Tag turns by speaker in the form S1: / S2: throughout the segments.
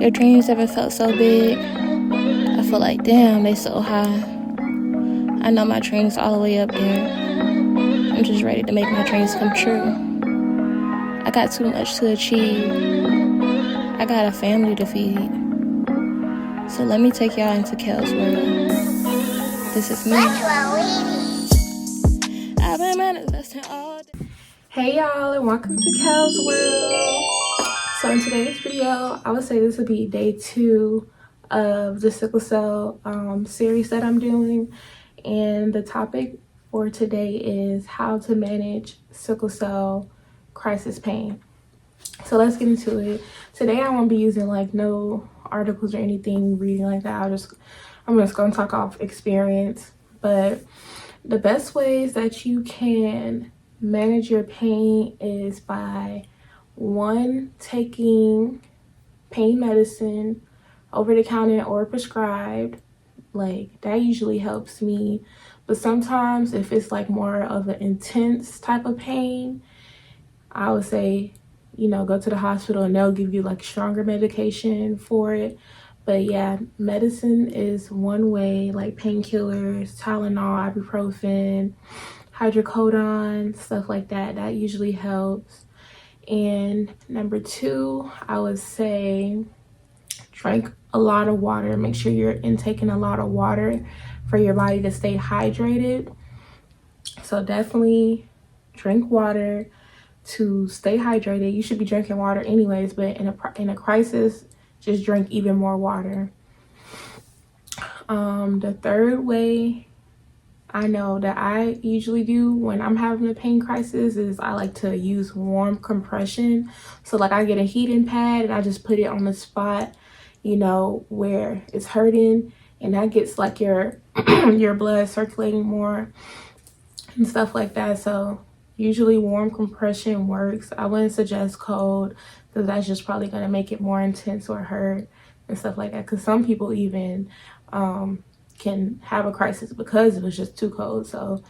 S1: Your dreams ever felt so big? I feel like, damn, they so high. I know my dreams all the way up there. I'm just ready to make my dreams come true. I got too much to achieve. I got a family to feed. So let me take y'all into Kel's world. This is me. I've been manifesting all day.
S2: Hey y'all, and welcome to Kel's world. So in today's video, I would say this would be day 2 of the sickle cell series that I'm doing, and the topic for today is how to manage sickle cell crisis pain. So let's get into it. Today I won't be using like no articles or anything, reading like that. I'm just gonna talk off experience. But the best ways that you can manage your pain is by, 1, taking pain medicine, over the counter or prescribed. Like that usually helps me. But sometimes if it's like more of an intense type of pain, I would say, go to the hospital and they'll give you like stronger medication for it. But yeah, medicine is one way, like painkillers, Tylenol, ibuprofen, hydrocodone, stuff like that. That usually helps. And number 2, I would say drink a lot of water. Make sure you're intaking a lot of water for your body to stay hydrated. So definitely drink water to stay hydrated. You should be drinking water anyways, but in a crisis, just drink even more water. The third way I know that I usually do when I'm having a pain crisis is I like to use warm compression. So like I get a heating pad and I just put it on the spot, where it's hurting, and that gets like your your blood circulating more and stuff like that. So usually warm compression works. I wouldn't suggest cold because that's just probably going to make it more intense or hurt and stuff like that. Because some people even can have a crisis because it was just too cold. So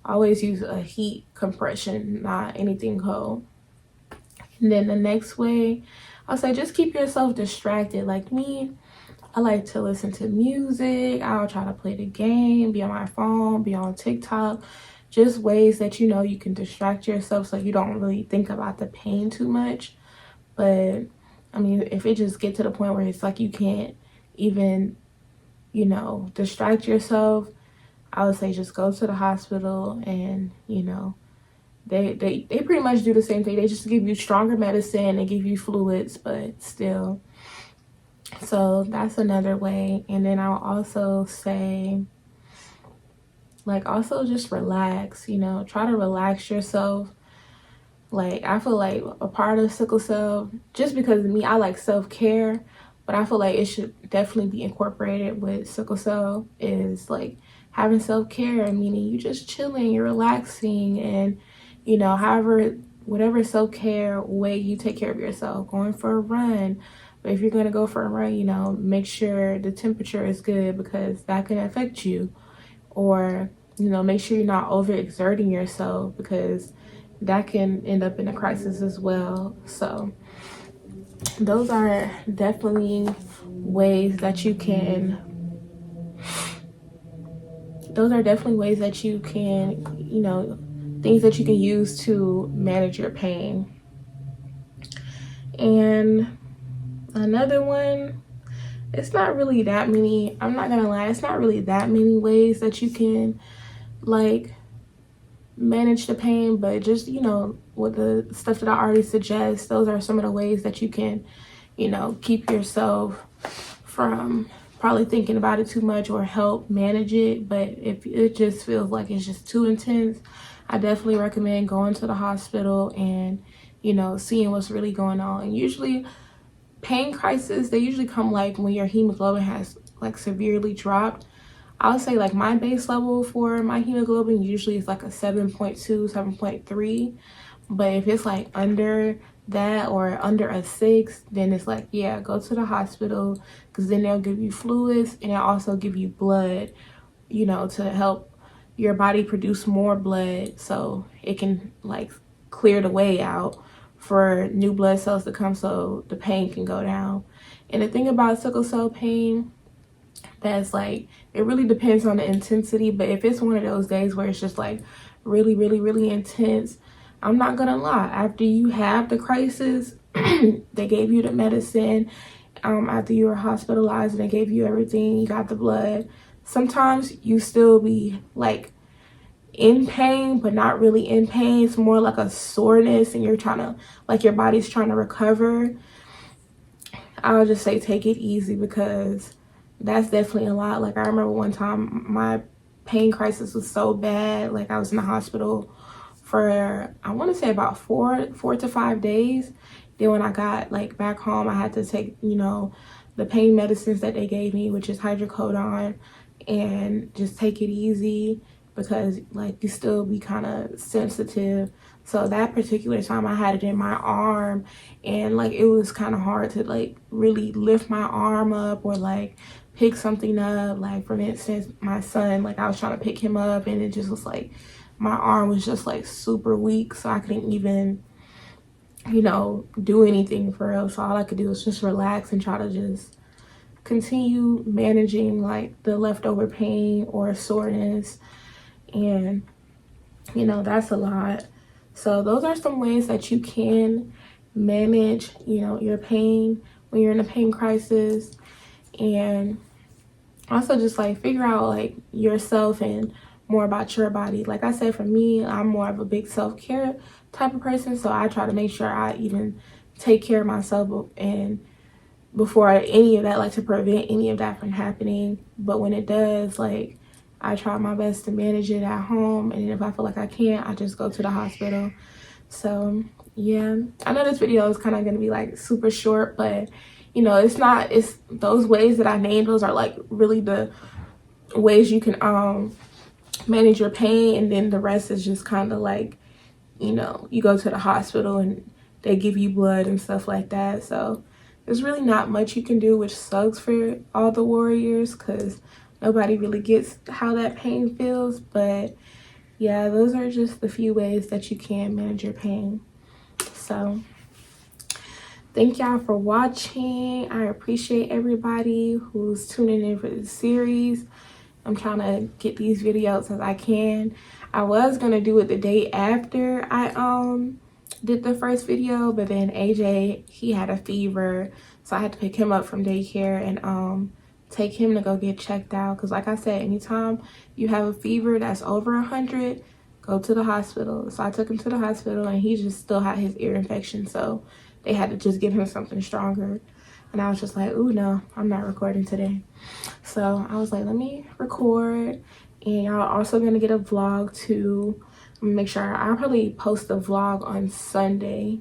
S2: always use a heat compression, not anything cold. And then the next way, I'll say just keep yourself distracted. Like me, I like to listen to music. I'll try to play the game, be on my phone, be on TikTok. Just ways that you can distract yourself so you don't really think about the pain too much. But I mean, if it just get to the point where it's like you can't even distract yourself, I would say just go to the hospital. And they pretty much do the same thing. They just give you stronger medicine, they give you fluids, but still. So that's another way. And then I'll also say, also just relax, try to relax yourself. Like I feel like a part of sickle cell, just because of me, I like self-care, but I feel like it should definitely be incorporated with sickle cell, is like having self-care, meaning you just chilling, you're relaxing, and whatever self-care way you take care of yourself, going for a run. But if you're going to go for a run, make sure the temperature is good because that can affect you. Or make sure you're not overexerting yourself because that can end up in a crisis as well. So those are definitely ways that you can things that you can use to manage your pain. And another one, it's not really that many, I'm not gonna lie, it's not really that many ways that you can like manage the pain, but just with the stuff that I already suggest, those are some of the ways that you can keep yourself from probably thinking about it too much or help manage it. But if it just feels like it's just too intense, I definitely recommend going to the hospital and seeing what's really going on. And usually pain crises, they usually come like when your hemoglobin has like severely dropped. I'll say like my base level for my hemoglobin usually is like a 7.2, 7.3. But if it's like under that or under a 6, then it's like, yeah, go to the hospital, because then they'll give you fluids and they'll also give you blood, to help your body produce more blood so it can like clear the way out for new blood cells to come so the pain can go down. And the thing about sickle cell pain, that's like, it really depends on the intensity, but if it's one of those days where it's just like really, really, really intense, I'm not gonna lie, after you have the crisis, they gave you the medicine, after you were hospitalized and they gave you everything, you got the blood, sometimes you still be like in pain, but not really in pain. It's more like a soreness and you're trying to, like, your body's trying to recover. I'll just say take it easy, because that's definitely a lot. Like, I remember one time my pain crisis was so bad, like I was in the hospital for, I want to say about four to 5 days. Then when I got like back home, I had to take, you know, the pain medicines that they gave me, which is hydrocodone, and just take it easy, because like you still be kind of sensitive. So that particular time I had it in my arm, and like it was kind of hard to like really lift my arm up or like pick something up. Like, for instance, my son, like I was trying to pick him up and it just was like my arm was just like super weak, so I couldn't even, you know, do anything for real. So all I could do was just relax and try to just continue managing like the leftover pain or soreness. And you know, that's a lot. So those are some ways that you can manage, you know, your pain when you're in a pain crisis. And also just like figure out like yourself and more about your body. Like I said, for me, I'm more of a big self-care type of person, so I try to make sure I even take care of myself and before any of that, like to prevent any of that from happening. But when it does, like I try my best to manage it at home, and if I feel like I can't, I just go to the hospital. So yeah, I know this video is kind of gonna be like super short, but you know, it's not, it's those ways that I named, those are like really the ways you can manage your pain, and then the rest is just kind of like, you know, you go to the hospital and they give you blood and stuff like that. So there's really not much you can do, which sucks for all the warriors, because nobody really gets how that pain feels. But yeah, those are just the few ways that you can manage your pain. So thank y'all for watching. I appreciate everybody who's tuning in for this series. I'm trying to get these videos as I can. I was gonna do it the day after I did the first video, but then AJ, he had a fever, so I had to pick him up from daycare and take him to go get checked out. Because like I said, anytime you have a fever that's over 100, go to the hospital. So I took him to the hospital, and he just still had his ear infection, so they had to just give him something stronger. And I was just like, ooh, no, I'm not recording today. So I was like, let me record. And y'all also gonna get a vlog too. I'm gonna make sure I'll probably post the vlog on Sunday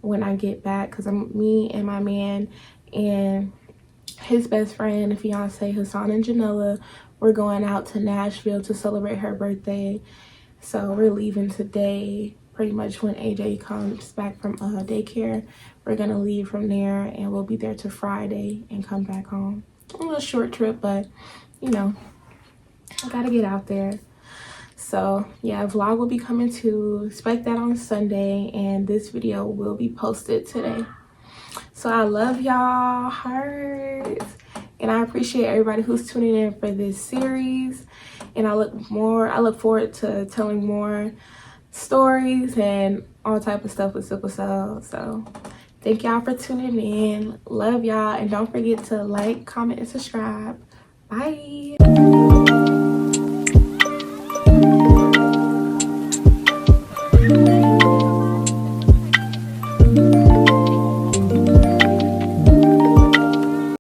S2: when I get back, because me and my man and his best friend and fiance Hassan and Janella, we're going out to Nashville to celebrate her birthday. So we're leaving today, pretty much when AJ comes back from daycare. We're gonna leave from there, and we'll be there till Friday and come back home. A little short trip, but you know, I gotta get out there. So yeah, a vlog will be coming too. Expect that on Sunday, and this video will be posted today. So I love y'all, hearts, and I appreciate everybody who's tuning in for this series. And I look forward to telling more stories and all type of stuff with sickle cell. So thank y'all for tuning in. Love y'all, and don't forget to like, comment, and subscribe. Bye.